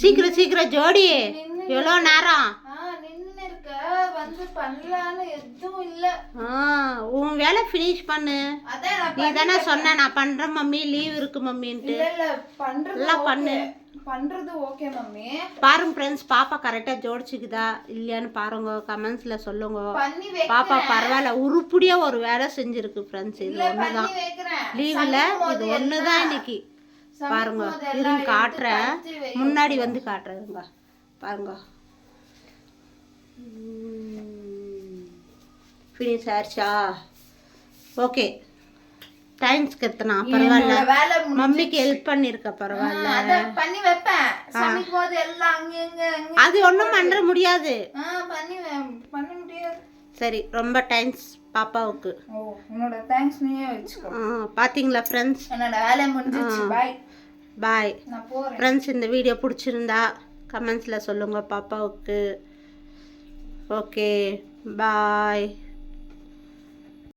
சீக்கிரம் சீக்கிரம் ஜோடி எவ்வளோ நேரம் வந்து பண்ணலான்னு எதுவும் இல்ல. உன் வேலை ஃபினிஷ் பண்ணு. நீ தானே சொன்ன நான் பண்றேன் மம்மி, லீவ் இருக்கு மம்மின்ட்டு. இல்ல பண்றது பண்ணு, பண்றது ஓகே மம்மி. பாருங்க ஃப்ரெண்ட்ஸ், பாப்பா கரெக்டா ஜோடிச்சுக்குதா இல்லையான்னு பாருங்க, கமெண்ட்ஸ்ல சொல்லுங்க. பண்ணி பாப்பா பரவாயில்ல, உருப்படியா ஒரு வேலை செஞ்சிருக்கு ஃப்ரெண்ட்ஸ். இது ஒண்ணுதான் லீவ்ல, இது ஒண்ணுதான் இன்னைக்கு. பாருங்க இருங்க காட்டுறேன், முன்னாடி வந்து காட்டுறேங்க பாருங்க. ஃபினிஷ் ஆயிடுச்சா? ஓகே, டைம்ஸ் கத்துனா பரவாயில்ல, மம்மிக்கு ஹெல்ப் பண்ணிருக்க பரவாயில்ல. பண்ணி வைப்பேன் சமைக்கும் போது எல்லாம் அங்க அது ஒண்ணும் பண்ண முடியாது, பண்ண முடியாது. சரி, ரொம்ப தேங்க்ஸ் பாப்பாவுக்கு. உன்னோட தேங்க்ஸ் நீயே வெச்சுக்கோ. பாத்தீங்களா ஃப்ரெண்ட்ஸ், என்னோட வேலை முடிஞ்சிச்சு. பை பாய் நான் போறேன் ஃப்ரெண்ட்ஸ். இந்த வீடியோ பிடிச்சிருந்தா கமெண்ட்ஸ்ல சொல்லுங்க பாப்பாவுக்கு. Okay bye.